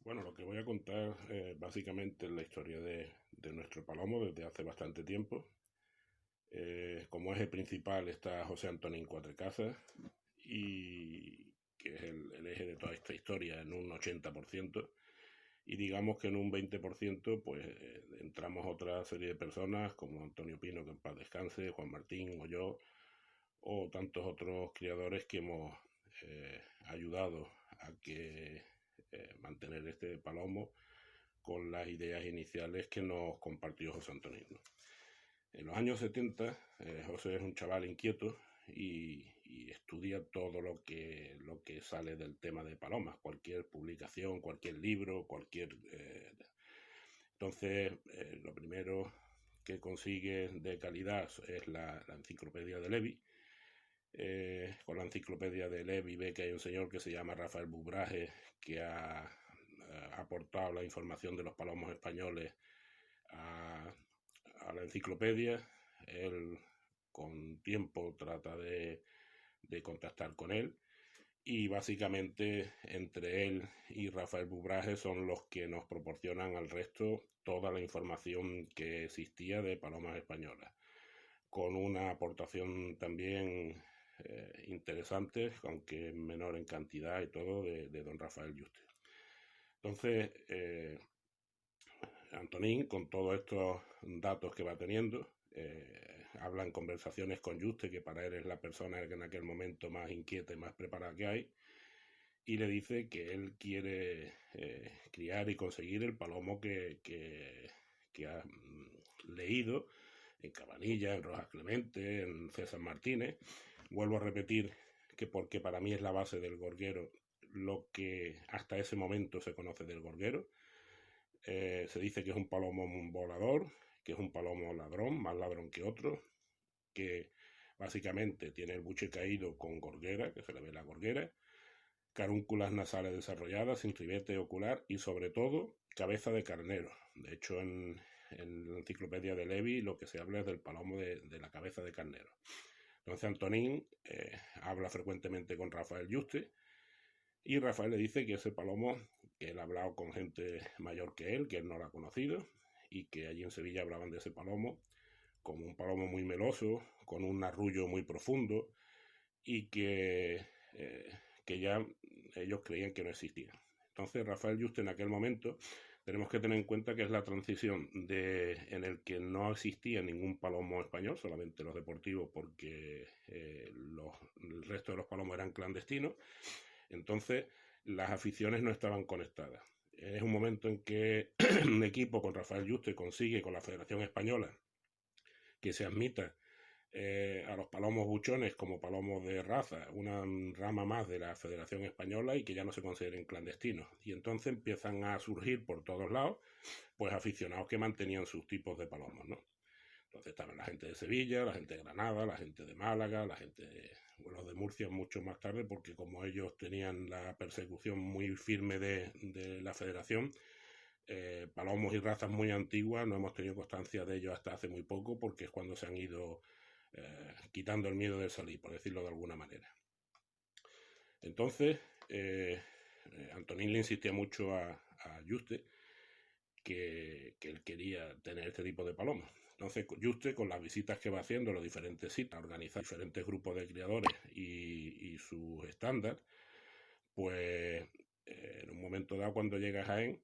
Bueno, lo que voy a contar básicamente es la historia de nuestro palomo desde hace bastante tiempo. Como eje principal está José Antonín Cuatrecasas, y que es el eje de toda esta historia en un 80%. Y digamos que en un 20% pues entramos otra serie de personas como Antonio Pino, que en paz descanse, Juan Martín o yo, o tantos otros criadores que hemos ayudado a que mantener este palomo con las ideas iniciales que nos compartió José Antonio, ¿no? En los años 70, José es un chaval inquieto y estudia todo lo que sale del tema de palomas, cualquier publicación, cualquier libro, entonces, lo primero que consigue de calidad es la enciclopedia de Levi. Con la enciclopedia de Levi ve que hay un señor que se llama Rafael Bubraje, que ha aportado la información de los palomos españoles a, a la enciclopedia. Él con tiempo trata de contactar con él, y básicamente entre él y Rafael Bubraje son los que nos proporcionan al resto toda la información que existía de palomas españolas, con una aportación también interesante, aunque menor en cantidad y todo, de don Rafael Yuste. Entonces, Antonín, con todos estos datos que va teniendo, habla en conversaciones con Juste, que para él es la persona que en aquel momento más inquieta y más preparada que hay, y le dice que él quiere criar y conseguir el palomo que ha leído en Cabanilla, en Rojas Clemente, en César Martínez. Vuelvo a repetir que porque para mí es la base del gorguero lo que hasta ese momento se conoce del gorguero. Se dice que es un palomo volador, que es un palomo ladrón, más ladrón que otro, que básicamente tiene el buche caído con gorguera, que se le ve la gorguera, carúnculas nasales desarrolladas, sin ribete ocular y sobre todo cabeza de carnero. De hecho, en la enciclopedia de Levi lo que se habla es del palomo de la cabeza de carnero. Entonces Antonín habla frecuentemente con Rafael Yuste, y Rafael le dice que ese palomo, que él ha hablado con gente mayor que él no lo ha conocido, y que allí en Sevilla hablaban de ese palomo como un palomo muy meloso, con un arrullo muy profundo, y que ya ellos creían que no existía. Entonces Rafael Yuste en aquel momento, tenemos que tener en cuenta que es la transición en el que no existía ningún palomo español, solamente los deportivos, porque el resto de los palomos eran clandestinos. Entonces las aficiones no estaban conectadas. Es un momento en que un equipo con Rafael Yuste consigue con la Federación Española que se admita a los palomos buchones como palomos de raza, una rama más de la Federación Española, y que ya no se consideren clandestinos. Y entonces empiezan a surgir por todos lados pues aficionados que mantenían sus tipos de palomos, ¿no? Entonces estaban la gente de Sevilla, la gente de Granada, la gente de Málaga, la gente bueno, de Murcia mucho más tarde, porque como ellos tenían la persecución muy firme de la federación, palomos y razas muy antiguas no hemos tenido constancia de ellos hasta hace muy poco, porque es cuando se han ido quitando el miedo de salir, por decirlo de alguna manera. Entonces, Antonín le insistía mucho a Juste que él quería tener este tipo de palomos. Entonces, Juste, con las visitas que va haciendo, los diferentes sitios, organizar diferentes grupos de criadores y sus estándares, pues en un momento dado, cuando llega a Jaén,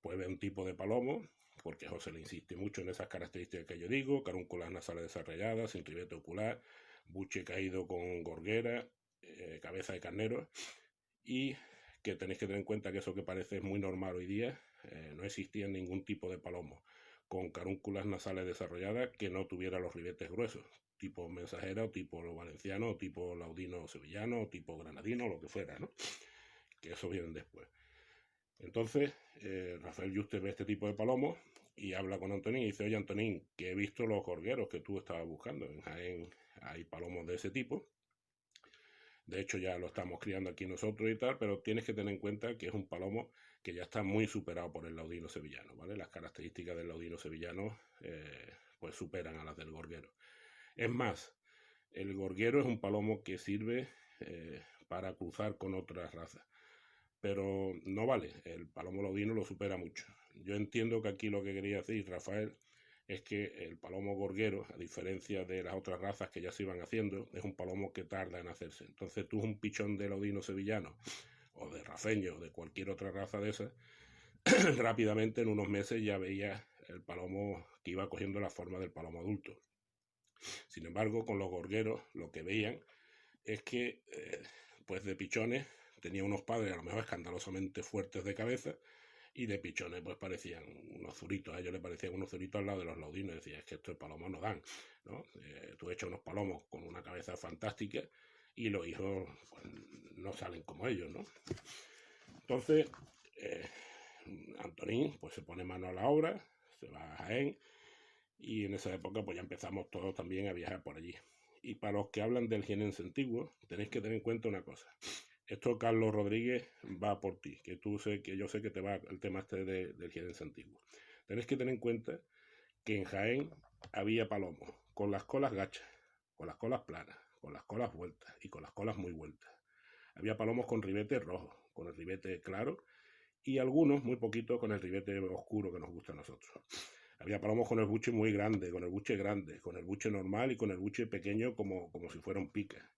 pues ve un tipo de palomo, porque José le insiste mucho en esas características que yo digo: carúnculas nasales desarrolladas, sin ribete ocular, buche caído con gorguera, cabeza de carnero, y que tenéis que tener en cuenta que eso que parece muy normal hoy día, no existía ningún tipo de palomo con carúnculas nasales desarrolladas que no tuviera los ribetes gruesos, tipo mensajera o tipo valenciano o tipo laudino sevillano o tipo granadino, lo que fuera, ¿no? Que eso vienen después. Entonces, Rafael Juste ve este tipo de palomos y habla con Antonín y dice: oye, Antonín, que he visto los gorgueros que tú estabas buscando. En Jaén hay palomos de ese tipo. De hecho, ya lo estamos criando aquí nosotros y tal, pero tienes que tener en cuenta que es un palomo que ya está muy superado por el laudino sevillano, ¿vale? Las características del laudino sevillano pues superan a las del gorguero. Es más, el gorguero es un palomo que sirve para cruzar con otras razas. pero no vale, el palomo laudino lo supera mucho. Yo entiendo que aquí lo que quería decir Rafael es que el palomo gorguero, a diferencia de las otras razas que ya se iban haciendo, es un palomo que tarda en hacerse. Entonces tú un pichón de laudino sevillano o de rafeño o de cualquier otra raza de esas, rápidamente en unos meses ya veías el palomo que iba cogiendo la forma del palomo adulto. Sin embargo, con los gorgueros lo que veían es que pues de pichones tenía unos padres a lo mejor escandalosamente fuertes de cabeza, y de pichones pues parecían unos zuritos, a ellos les parecían unos zuritos al lado de los laudinos. Decía, es que estos palomos no dan, ¿no? Tú echas unos palomos con una cabeza fantástica y los hijos pues, no salen como ellos, ¿no? Entonces, Antonín pues se pone mano a la obra, se va a Jaén, y en esa época pues ya empezamos todos también a viajar por allí. Y para los que hablan del jienense antiguo, tenéis que tener en cuenta una cosa. Esto, Carlos Rodríguez, va por ti, que yo sé que te va el tema este del jienense antiguo. Tenéis que tener en cuenta que en Jaén había palomos con las colas gachas, con las colas planas, con las colas vueltas y con las colas muy vueltas. Había palomos con ribete rojo, con el ribete claro, y algunos, muy poquitos, con el ribete oscuro que nos gusta a nosotros. Había palomos con el buche muy grande, con el buche grande, con el buche normal y con el buche pequeño como si fuera un pica.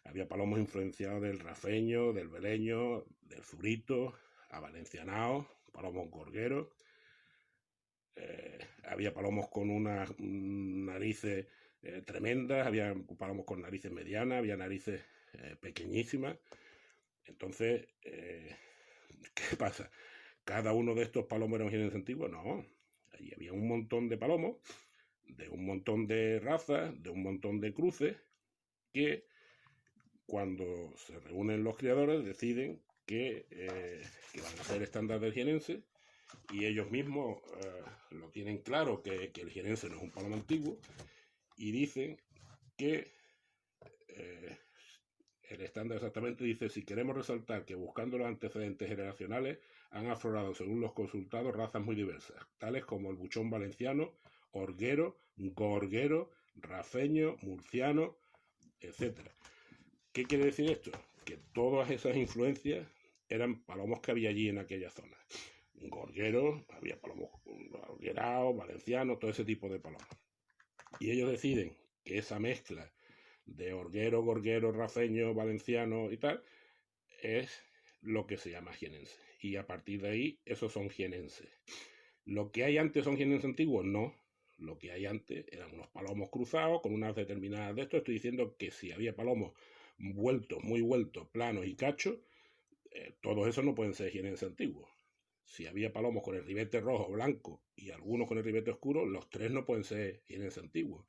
Había palomos influenciados del rafeño, del beleño, del zurito, a valencianao, palomos gorgueros. Había palomos con unas narices tremendas, había palomos con narices medianas, había narices pequeñísimas. Entonces, ¿qué pasa? ¿Cada uno de estos palomos era un jienense antiguo? No. Allí había un montón de palomos, de un montón de razas, de un montón de cruces, que cuando se reúnen los criadores deciden que van a ser estándar del jienense, y ellos mismos lo tienen claro que el jienense no es un palomo antiguo, y dicen que el estándar exactamente dice: si queremos resaltar que buscando los antecedentes generacionales han aflorado, según los consultados, razas muy diversas, tales como el buchón valenciano, orguero, gorguero, rafeño, murciano, etcétera. ¿Qué quiere decir esto? Que todas esas influencias eran palomos que había allí en aquella zona. Gorgueros, había palomos gorgueraos, valencianos, todo ese tipo de palomos. Y ellos deciden que esa mezcla de orguero, gorguero, rafeño, valenciano y tal es lo que se llama jienense. Y a partir de ahí, esos son jienenses. ¿Lo que hay antes son jienenses antiguos? No. Lo que hay antes eran unos palomos cruzados con unas determinadas de esto. Estoy diciendo que si había palomos vueltos, muy vueltos, planos y cachos, todos esos no pueden ser jienenses antiguos. Si había palomos con el ribete rojo o blanco y algunos con el ribete oscuro, los tres no pueden ser jienenses antiguos.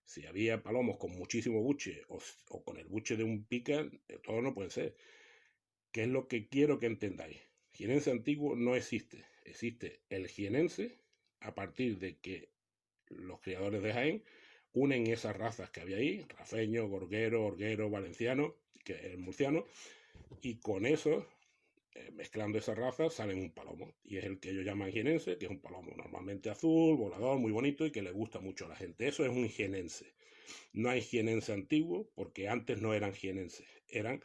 Si había palomos con muchísimo buche o con el buche de un pica, todos no pueden ser. ¿Qué es lo que quiero que entendáis? Jienense antiguo no existe. Existe el jienense a partir de que los criadores de Jaén unen esas razas que había ahí, rafeño, gorguero, orguero, valenciano, que es el murciano, y con eso, mezclando esas razas, salen un palomo. Y es el que ellos llaman jienense, que es un palomo normalmente azul, volador, muy bonito y que le gusta mucho a la gente. Eso es un jienense. No hay jienense antiguo porque antes no eran jienenses, eran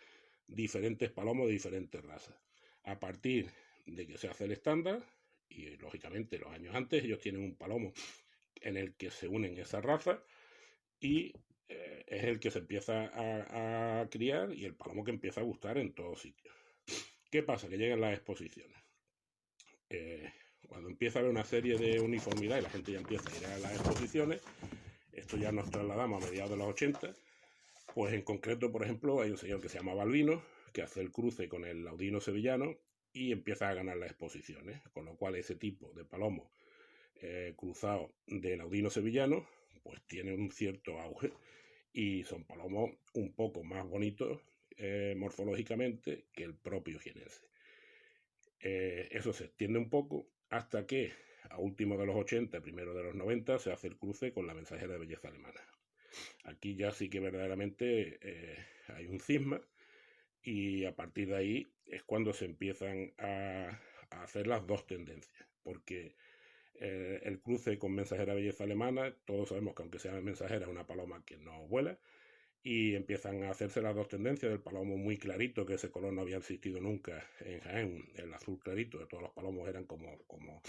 diferentes palomos de diferentes razas. A partir de que se hace el estándar, y lógicamente los años antes, ellos tienen un palomo en el que se unen esas razas y es el que se empieza a criar y el palomo que empieza a gustar en todos sitios. ¿Qué pasa? Que llegan las exposiciones. Cuando empieza a haber una serie de uniformidad y la gente ya empieza a ir a las exposiciones, esto ya nos trasladamos a mediados de los 80, pues en concreto, por ejemplo, hay un señor que se llama Balbino, que hace el cruce con el laudino sevillano y empieza a ganar las exposiciones, con lo cual ese tipo de palomo cruzado de laudino sevillano, pues tiene un cierto auge y son palomos un poco más bonitos morfológicamente que el propio jienense. Eso se extiende un poco hasta que a últimos de los 80, primero de los 90, se hace el cruce con la mensajera de belleza alemana. Aquí ya sí que verdaderamente hay un cisma y a partir de ahí es cuando se empiezan a hacer las dos tendencias, porque el cruce con mensajera belleza alemana, todos sabemos que aunque sea mensajera es una paloma que no vuela, y empiezan a hacerse las dos tendencias del palomo muy clarito, que ese color no había existido nunca en Jaén, el azul clarito, de todos los palomos eran como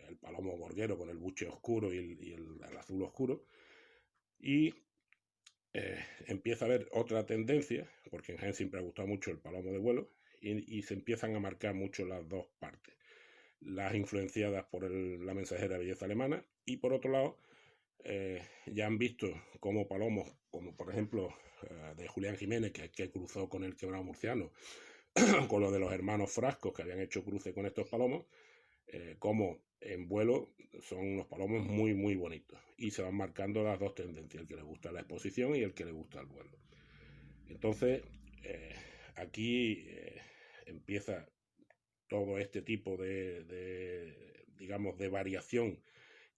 el palomo gorguero con el buche oscuro y el azul oscuro, y empieza a haber otra tendencia, porque en Jaén siempre ha gustado mucho el palomo de vuelo, y se empiezan a marcar mucho las dos partes, las influenciadas por la mensajera de belleza alemana, y por otro lado, ya han visto como palomos, como por ejemplo de Julián Jiménez, que cruzó con el quebrado murciano, con lo de los hermanos Frascos, que habían hecho cruce con estos palomos, como en vuelo son unos palomos muy, muy bonitos. Y se van marcando las dos tendencias, el que le gusta la exposición y el que le gusta el vuelo. Entonces, aquí empieza todo este tipo digamos, de variación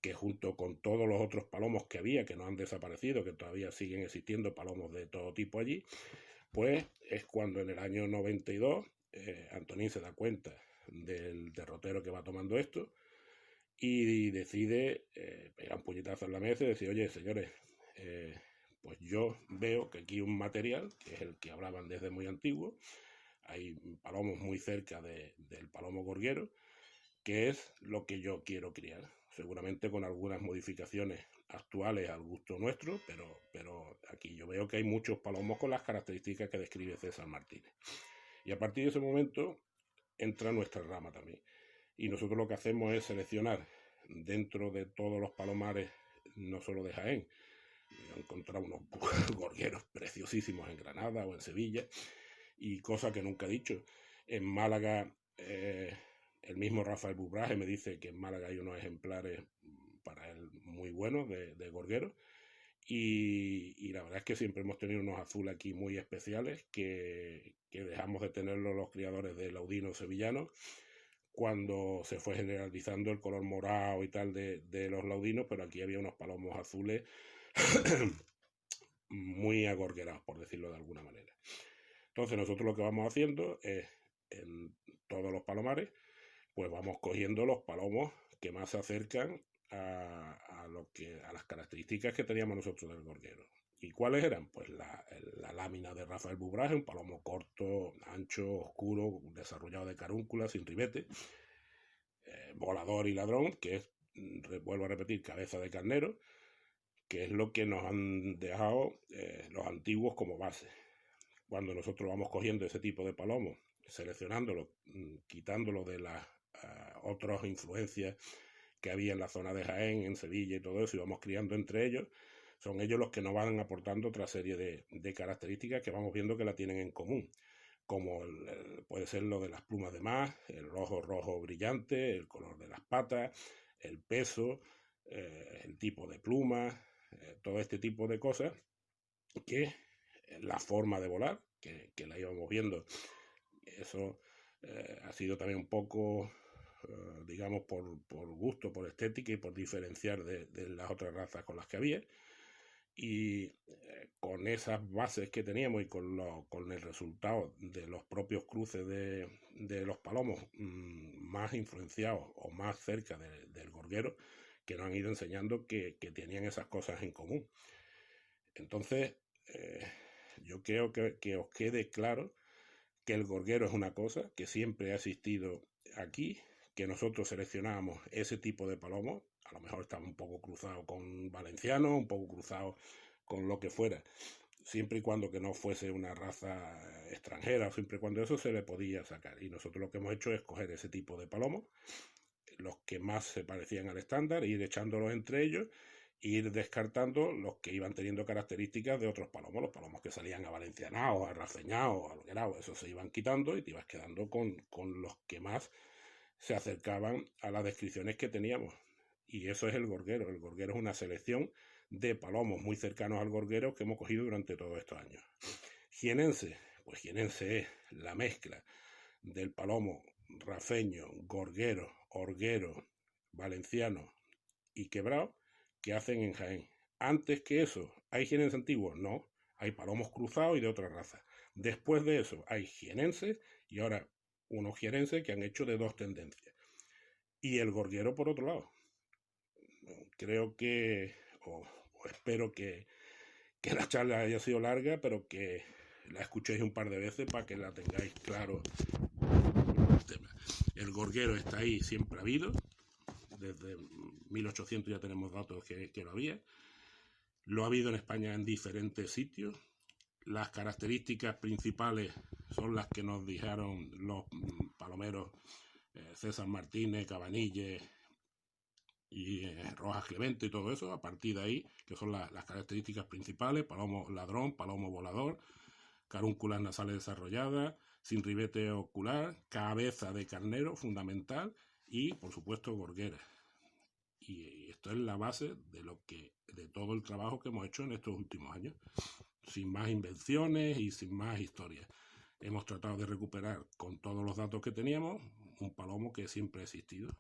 que junto con todos los otros palomos que había, que no han desaparecido, que todavía siguen existiendo palomos de todo tipo allí, pues es cuando en el año 92 Antonín se da cuenta del derrotero que va tomando esto y decide pegar un puñetazo en la mesa y decir, oye, señores, pues yo veo que aquí hay un material, que es el que hablaban desde muy antiguo, hay palomos muy cerca del palomo gorguero, que es lo que yo quiero criar, seguramente con algunas modificaciones actuales al gusto nuestro, pero aquí yo veo que hay muchos palomos con las características que describe César Martínez. Y a partir de ese momento entra nuestra rama también. Y nosotros lo que hacemos es seleccionar dentro de todos los palomares, no solo de Jaén, he encontrado unos gorgueros preciosísimos en Granada o en Sevilla, y cosa que nunca he dicho, en Málaga el mismo Rafael Bubraje me dice que en Málaga hay unos ejemplares para él muy buenos de gorgueros, y la verdad es que siempre hemos tenido unos azules aquí muy especiales que dejamos de tenerlos los criadores de laudinos sevillanos cuando se fue generalizando el color morado y tal de los laudinos, pero aquí había unos palomos azules muy agorguerados, por decirlo de alguna manera. Entonces nosotros lo que vamos haciendo es, en todos los palomares, pues vamos cogiendo los palomos que más se acercan a las características que teníamos nosotros del gorguero. ¿Y cuáles eran? Pues la lámina de Rafael Bubraje, un palomo corto, ancho, oscuro, desarrollado de carúncula, sin ribete, volador y ladrón, que es, vuelvo a repetir, cabeza de carnero, que es lo que nos han dejado los antiguos como base. Cuando nosotros vamos cogiendo ese tipo de palomos, seleccionándolo, quitándolo de las otras influencias que había en la zona de Jaén, en Sevilla y todo eso, y vamos criando entre ellos, son ellos los que nos van aportando otra serie de características que vamos viendo que la tienen en común, como puede ser lo de las plumas de más, el rojo brillante, el color de las patas, el peso, el tipo de pluma, todo este tipo de cosas que la forma de volar, que la íbamos viendo, eso ha sido también un poco, digamos, por gusto, por estética y por diferenciar de las otras razas con las que había. Y con esas bases que teníamos y con el resultado de los propios cruces de los palomos más influenciados o más cerca del gorguero, que nos han ido enseñando que tenían esas cosas en común. Entonces, yo creo que os quede claro que el gorguero es una cosa que siempre ha existido aquí, que nosotros seleccionábamos ese tipo de palomos, a lo mejor estaba un poco cruzado con valenciano, un poco cruzado con lo que fuera, siempre y cuando que no fuese una raza extranjera, siempre y cuando eso se le podía sacar. Y nosotros lo que hemos hecho es coger ese tipo de palomos, los que más se parecían al estándar, ir echándolos entre ellos, ir descartando los que iban teniendo características de otros palomos, los palomos que salían a valencianados, a rafeñados, a alguerados, eso se iban quitando y te ibas quedando con los que más se acercaban a las descripciones que teníamos. Y eso es el gorguero. El gorguero es una selección de palomos muy cercanos al gorguero que hemos cogido durante todos estos años. Jienense, pues jienense es la mezcla del palomo rafeño, gorguero, orguero, valenciano y quebrado que hacen en Jaén. Antes que eso, ¿hay jienenses antiguos? No, hay palomos cruzados y de otra raza. Después de eso, hay jienenses y ahora unos jienenses que han hecho de dos tendencias. Y el gorguero por otro lado. Creo que, o espero que que la charla haya sido larga, pero que la escuchéis un par de veces para que la tengáis claro el tema. El gorguero está ahí, siempre ha habido. Desde 1800 ya tenemos datos que lo había. Lo ha habido en España en diferentes sitios. Las características principales son las que nos dijeron los palomeros César Martínez, Cabanilles y Rojas Clemente y todo eso. A partir de ahí, que son las características principales: palomo ladrón, palomo volador, carúnculas nasales desarrolladas, sin ribete ocular, cabeza de carnero, fundamental, y por supuesto gorguera. Y esto es la base de todo el trabajo que hemos hecho en estos últimos años, sin más invenciones y sin más historias. Hemos tratado de recuperar, con todos los datos que teníamos, un palomo que siempre ha existido.